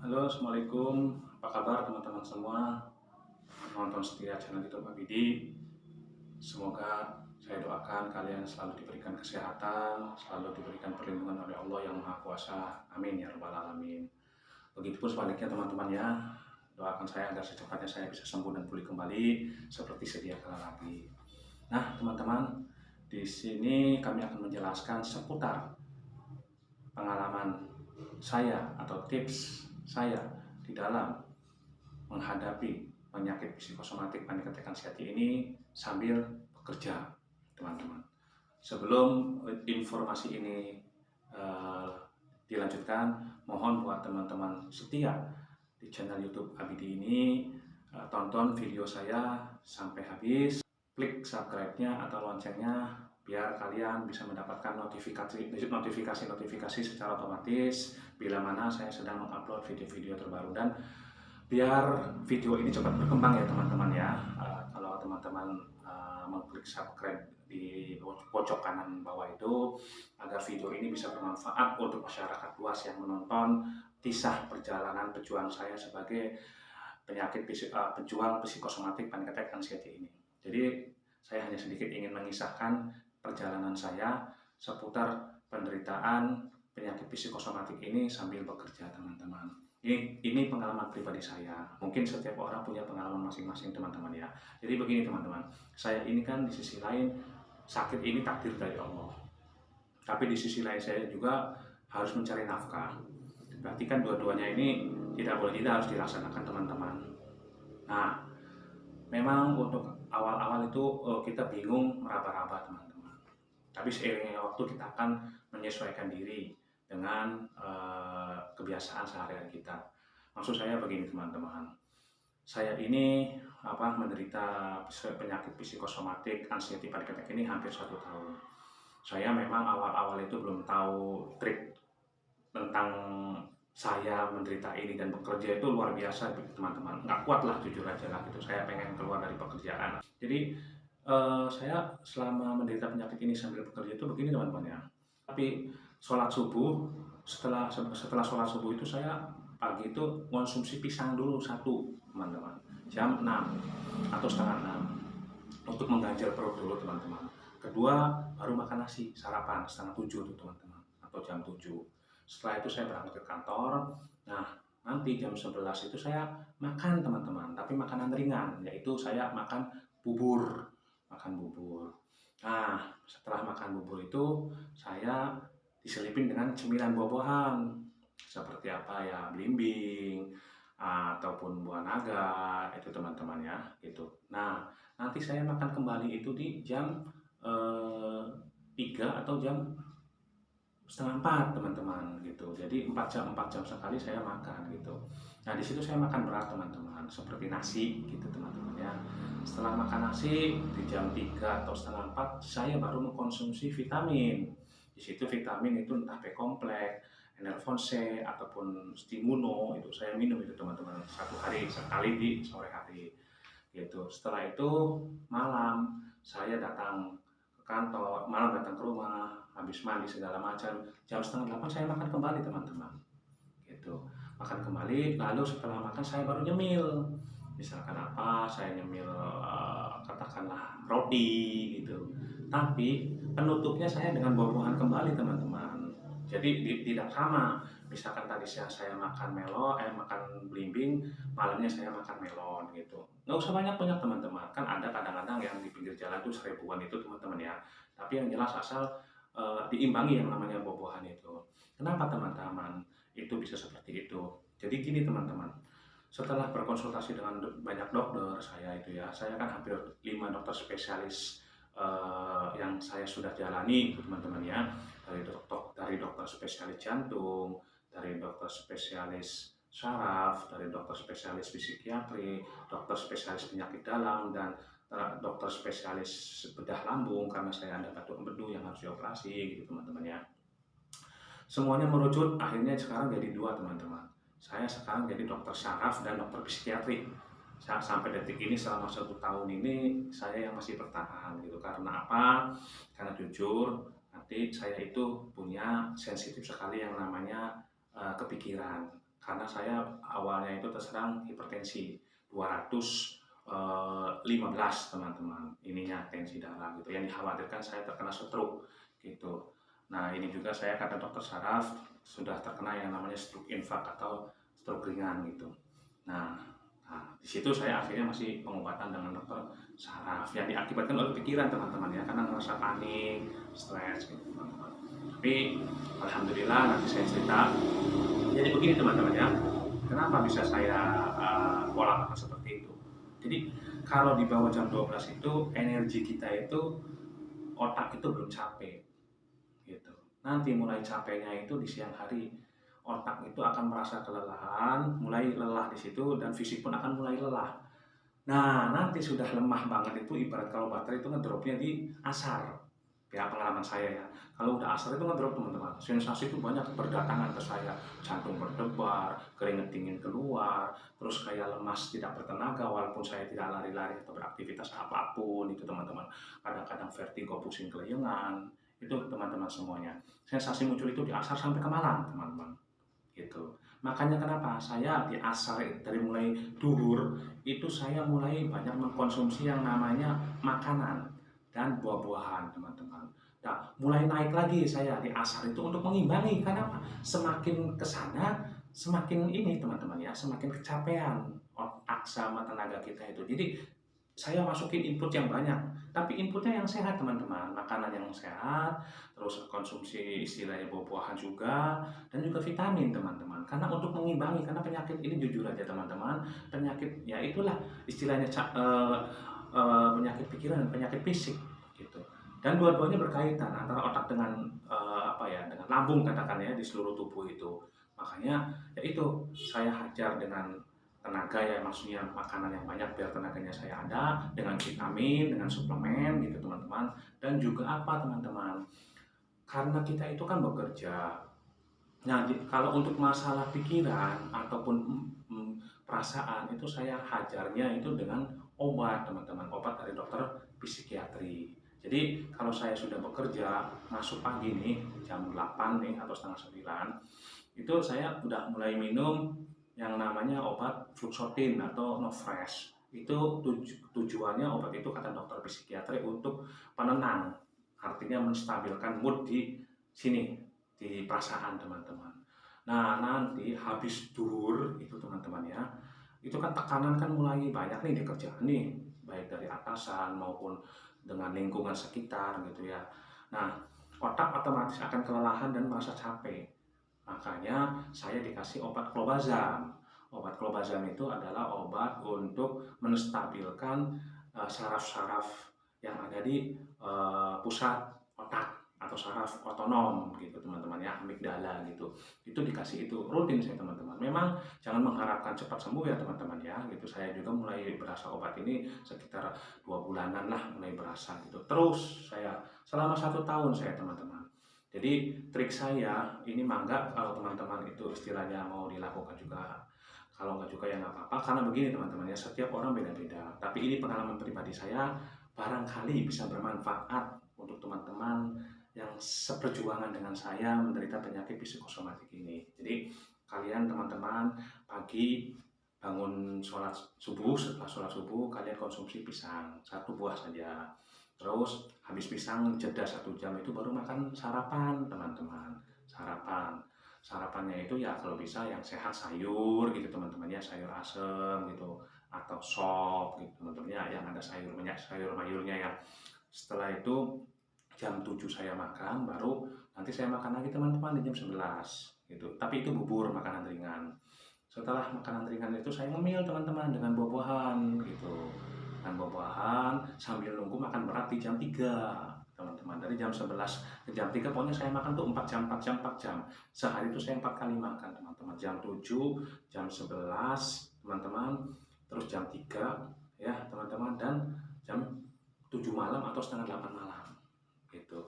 Halo, Assalamualaikum. Apa kabar teman-teman semua? Penonton setia channel YouTube Abidi. Semoga saya doakan kalian selalu diberikan kesehatan, selalu diberikan perlindungan oleh Allah yang Maha Kuasa. Amin ya Rabbal Alamin. Begitupun sebaliknya teman-teman ya. Doakan saya agar secepatnya saya bisa sembuh dan pulih kembali seperti sedia kala lagi. Nah, teman-teman, di sini kami akan menjelaskan seputar pengalaman saya atau tips saya di dalam menghadapi penyakit psikosomatik panik ketek anxiety ini sambil bekerja, teman-teman. Sebelum informasi ini dilanjutkan, mohon buat teman-teman setia di channel YouTube Abidi ini tonton video saya sampai habis, klik subscribe-nya atau loncengnya biar kalian bisa mendapatkan notifikasi secara otomatis bila mana saya sedang mengupload video-video terbaru, dan biar video ini cepat berkembang ya teman-teman ya. Kalau teman-teman mengklik subscribe di pojok kanan bawah itu, agar video ini bisa bermanfaat untuk masyarakat luas yang menonton kisah perjalanan pejuang saya sebagai pejuang psikosomatik panik attack anxiety ini. Jadi saya hanya sedikit ingin mengisahkan perjalanan saya seputar penderitaan penyakit psikosomatik ini sambil bekerja, teman-teman. Ini pengalaman pribadi saya. Mungkin setiap orang punya pengalaman masing-masing, teman-teman ya. Jadi begini teman-teman, saya ini kan di sisi lain sakit ini takdir dari Allah. Tapi di sisi lain saya juga harus mencari nafkah. Berarti kan dua-duanya ini tidak harus dilaksanakan, teman-teman. Nah, memang untuk awal-awal itu kita bingung meraba-raba, teman-teman. Tapi seiringnya waktu kita akan menyesuaikan diri dengan kebiasaan sehari-hari kita. Maksud saya begini teman-teman, saya ini menderita penyakit psikosomatik anxiety panik attack ini hampir 1 tahun. Saya memang awal-awal itu belum tahu trik tentang saya menderita ini, dan bekerja itu luar biasa teman-teman, nggak kuat lah jujur aja lah gitu. Saya pengen keluar dari pekerjaan. Jadi saya selama menderita penyakit ini sambil bekerja itu begini teman-teman ya. Tapi sholat subuh, setelah sholat subuh itu saya pagi itu konsumsi pisang dulu satu, teman-teman, jam 6 atau setengah 6 untuk mengganjal perut dulu, teman-teman. Kedua, baru makan nasi sarapan setengah 7 tuh, teman-teman, atau jam 7. Setelah itu saya berangkat ke kantor. Nah, nanti jam 11 itu saya makan, teman-teman, tapi makanan ringan, yaitu saya makan bubur. Nah, setelah makan bubur itu saya diselipin dengan cemilan buah-buahan seperti apa ya, belimbing ataupun buah naga itu, teman-teman ya gitu. Nah, nanti saya makan kembali itu di jam 3 atau jam setengah 4, teman-teman gitu. Jadi 4 jam sekali saya makan gitu. Nah, di situ saya makan berat, teman-teman, seperti nasi gitu, teman-teman ya. Setelah makan nasi di jam 3 atau setengah 4 saya baru mengkonsumsi vitamin. Di situ vitamin itu entah B-kompleks, Enervon C ataupun Stimuno, itu saya minum itu, teman-teman, 1 hari sekali di sore hari gitu. Setelah itu malam saya datang ke kantor, malam datang ke rumah, habis mandi segala macam, jam setengah 8 saya makan kembali, teman-teman gitu. Makan kembali, lalu setelah makan saya baru nyemil. Misalkan apa, saya nyemil katakanlah roti gitu. Tapi penutupnya saya dengan buah-buahan kembali, teman-teman. Jadi tidak sama. Misalkan tadi siang saya makan makan belimbing, malamnya saya makan melon gitu. Nggak usah banyak-banyak, teman-teman. Kan ada kadang-kadang yang di pinggir jalan tuh 1000-an itu, teman-teman ya. Tapi yang jelas asal diimbangi yang namanya buah-buahan itu. Kenapa, teman-teman, itu bisa seperti itu? Jadi gini, teman-teman. Setelah berkonsultasi dengan banyak dokter saya itu ya, saya kan hampir 5 dokter spesialis yang saya sudah jalani itu, teman-teman ya. Dari dokter spesialis jantung, dari dokter spesialis saraf, dari dokter spesialis psikiatri, dokter spesialis penyakit dalam, dan dokter spesialis bedah lambung karena saya ada batuk empedu yang harus dioperasi gitu, teman-teman ya. Semuanya merucut akhirnya sekarang jadi 2, teman-teman. Saya sekarang jadi dokter saraf dan dokter psikiatri. Sampai detik ini selama 1 tahun ini saya yang masih bertahan gitu. Karena apa? Karena jujur, nanti saya itu punya sensitif sekali yang namanya kepikiran. karena saya awalnya itu terserang hipertensi 215 teman-teman, ininya tensi darah gitu, yang dikhawatirkan saya terkena stroke gitu. Nah ini juga saya kata dokter saraf sudah terkena yang namanya stroke infak atau stroke ringan gitu. Nah, di situ saya akhirnya masih pengobatan dengan dokter saraf yang diakibatkan oleh pikiran teman-teman ya, karena merasa panik, stres gitu teman-teman. Tapi alhamdulillah nanti saya cerita. Jadi begini teman-teman ya, kenapa bisa saya pola makan seperti itu? Jadi kalau di bawah jam 12 itu energi kita itu, otak itu belum capek gitu. Nanti mulai capeknya itu di siang hari, otak itu akan merasa kelelahan, mulai lelah di situ, dan fisik pun akan mulai lelah. Nah, nanti sudah lemah banget itu ibarat kalau baterai itu ngedropnya di asar. Ya pengalaman saya ya. Kalau udah asar itu ngedrop teman-teman. Sensasi itu banyak berdatangan ke saya. Jantung berdebar, keringet dingin keluar, terus kayak lemas, tidak bertenaga walaupun saya tidak lari-lari atau beraktivitas apapun itu teman-teman. Kadang-kadang vertigo, pusing kelayangan. Itu teman-teman semuanya. Sensasi muncul itu di asar sampai ke malam, teman-teman. Gitu. Makanya kenapa saya di asar dari mulai duhur itu saya mulai banyak mengkonsumsi yang namanya makanan dan buah-buahan teman-teman. Nah, mulai naik lagi saya di asar itu untuk mengimbangi, karena apa? Semakin kesana semakin ini teman-teman ya, semakin kecapean otak sama tenaga kita itu. Jadi saya masukin input yang banyak, tapi inputnya yang sehat teman-teman, makanan yang sehat, terus konsumsi istilahnya buah-buahan juga, dan juga vitamin teman-teman, karena untuk mengimbangi, karena penyakit ini jujur aja teman-teman, penyakit ya itulah istilahnya penyakit pikiran dan penyakit fisik gitu, dan dua-duanya berkaitan antara otak dengan dengan lambung katakan ya, di seluruh tubuh itu. Makanya ya itu saya hajar dengan tenaga ya, maksudnya makanan yang banyak biar tenaganya saya ada, dengan vitamin, dengan suplemen gitu teman-teman. Dan juga apa teman-teman, karena kita itu kan bekerja. Nah kalau untuk masalah pikiran ataupun perasaan itu saya hajarnya itu dengan obat teman-teman, obat dari dokter psikiatri. Jadi kalau saya sudah bekerja, masuk pagi nih jam 8 nih atau setengah 9, itu saya udah mulai minum yang namanya obat fluoxetine atau Nofresh. Itu tujuannya obat itu kata dokter psikiatri untuk penenang, artinya menstabilkan mood di sini, di perasaan teman-teman. Nah nanti habis duhur itu teman-teman ya, itu kan tekanan kan mulai banyak nih di kerjaan nih, baik dari atasan maupun dengan lingkungan sekitar gitu ya. Nah otak otomatis akan kelelahan dan merasa capek. Makanya saya dikasih obat Clobazam. Obat Clobazam itu adalah obat untuk menstabilkan saraf-saraf yang ada di pusat otak atau saraf otonom gitu teman-teman ya, amigdala gitu. Itu dikasih itu rutin saya teman-teman. Memang jangan mengharapkan cepat sembuh ya teman-teman ya gitu. Saya juga mulai berasa obat ini sekitar 2 bulanan lah mulai berasa gitu. Terus saya selama 1 tahun saya teman-teman. Jadi trik saya ini mangga kalau teman-teman itu istilahnya mau dilakukan juga. Kalau nggak juga ya nggak apa-apa, karena begini teman-teman ya, setiap orang beda-beda. Tapi ini pengalaman pribadi saya, barangkali bisa bermanfaat untuk teman-teman yang seperjuangan dengan saya menderita penyakit psikosomatik ini. Jadi kalian teman-teman pagi bangun sholat subuh, setelah sholat subuh kalian konsumsi pisang 1 buah saja. Terus habis pisang jeda 1 jam itu baru makan sarapan teman-teman. Sarapannya itu ya kalau bisa yang sehat, sayur gitu teman-teman ya, sayur asem gitu atau sop gitu teman-teman ya, yang ada sayur mayurnya ya. Setelah itu jam 7 saya makan, baru nanti saya makan lagi teman-teman di jam 11 gitu. Tapi itu bubur, makanan ringan. Setelah makanan ringan itu saya ngemil teman-teman dengan buah-buahan gitu. Dengan buah-buahan sambil nunggu makan berat di jam 3 teman-teman. Dari jam 11 ke jam 3 pokoknya saya makan tuh 4 jam, 4 jam, 4 jam. Sehari itu saya 4 kali makan teman-teman. Jam 7, jam 11 teman-teman. Terus jam 3 ya teman-teman, dan jam 7 malam atau setengah 8 malam gitu.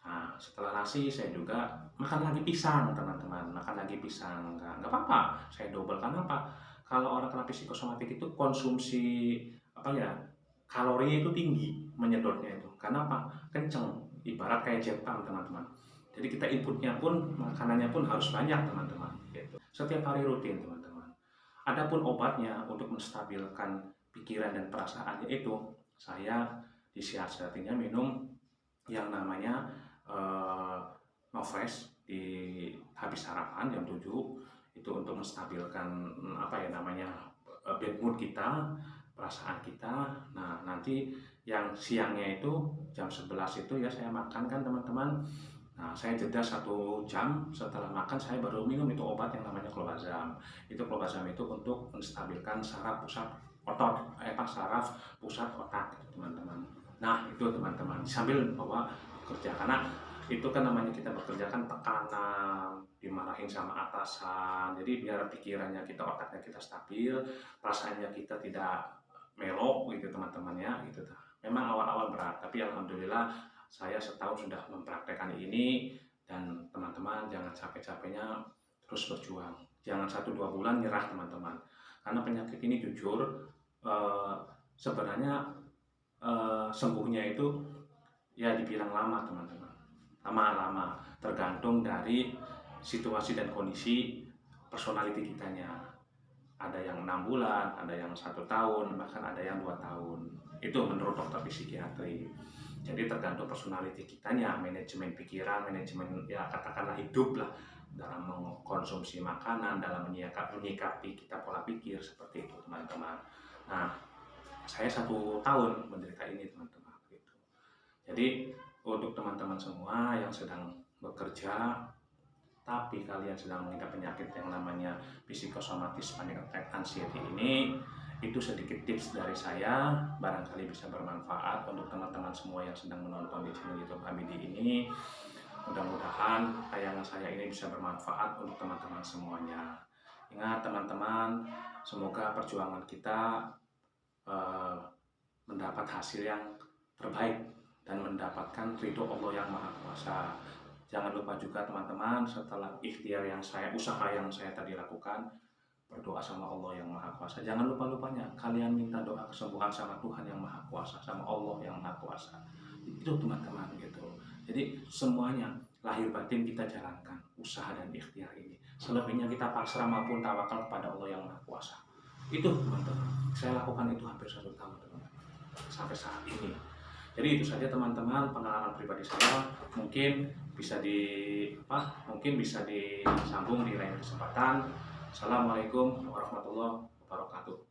Nah setelah nasi saya juga makan lagi pisang teman-teman, makan lagi pisang, nggak apa-apa, saya double. Karena apa? Kalau orang kena psikosomatik itu konsumsi kalori itu tinggi, menyedotnya itu. Karena apa? Kenceng, ibarat kayak jet pump teman-teman. Jadi kita inputnya pun, makanannya pun harus banyak teman-teman gitu. Setiap hari rutin teman. Adapun obatnya untuk menstabilkan pikiran dan perasaannya itu, saya disiasatinya minum yang namanya Novest di habis sarapan jam 7 itu untuk menstabilkan apa ya namanya bad mood kita, perasaan kita. Nah, nanti yang siangnya itu jam 11 itu ya saya makan kan teman-teman. Nah, saya jeda 1 jam setelah makan, saya baru minum itu obat yang namanya Clobazam. Itu Clobazam itu untuk menstabilkan saraf pusat otot, saraf pusat otak, gitu, teman-teman. Nah, itu teman-teman, sambil bawa kerja, karena itu kan namanya kita bekerja kan tekanan, dimarahin sama atasan, jadi biar pikirannya kita, otaknya kita stabil, perasaannya kita tidak melok gitu teman-teman ya, gitu. Memang awal-awal berat, tapi alhamdulillah saya setahun sudah mempraktekkan ini, dan teman-teman jangan capek-capeknya terus berjuang. Jangan 1-2 bulan nyerah teman-teman. Karena penyakit ini jujur eh, sebenarnya sembuhnya itu ya dibilang lama teman-teman. Lama-lama tergantung dari situasi dan kondisi personality kitanya. Ada yang 6 bulan, ada yang 1 tahun, bahkan ada yang 2 tahun. Itu menurut dokter psikiatri. Jadi tergantung personality kitanya, manajemen pikiran, manajemen ya katakanlah hidup lah, dalam mengkonsumsi makanan, dalam menyikapi kita pola pikir seperti itu teman-teman. Nah, saya 1 tahun menderita ini teman-teman. Gitu. Jadi untuk teman-teman semua yang sedang bekerja tapi kalian sedang mengidap penyakit yang namanya psikosomatis panic attack anxiety ini, itu sedikit tips dari saya, barangkali bisa bermanfaat untuk teman-teman semua yang sedang menonton di channel YouTube Hamidi ini. Mudah-mudahan tayangan saya ini bisa bermanfaat untuk teman-teman semuanya. Ingat teman-teman, semoga perjuangan kita mendapat hasil yang terbaik dan mendapatkan ridho Allah yang Maha Kuasa. Jangan lupa juga teman-teman, setelah ikhtiar yang usaha yang saya tadi lakukan, berdoa sama Allah yang Maha Kuasa. Jangan lupa-lupanya kalian minta doa kesembuhan sama Tuhan yang Maha Kuasa, sama Allah yang Maha Kuasa. Itu teman-teman gitu. Jadi semuanya lahir batin kita jalankan usaha dan ikhtiar ini. Selebihnya kita pasrah maupun tawakal kepada Allah yang Maha Kuasa. Itu teman-teman. Saya lakukan itu hampir 1 tahun teman-teman, sampai saat ini. Jadi itu saja teman-teman pengalaman pribadi saya. Mungkin bisa disambung di lain kesempatan. Assalamualaikum warahmatullahi wabarakatuh.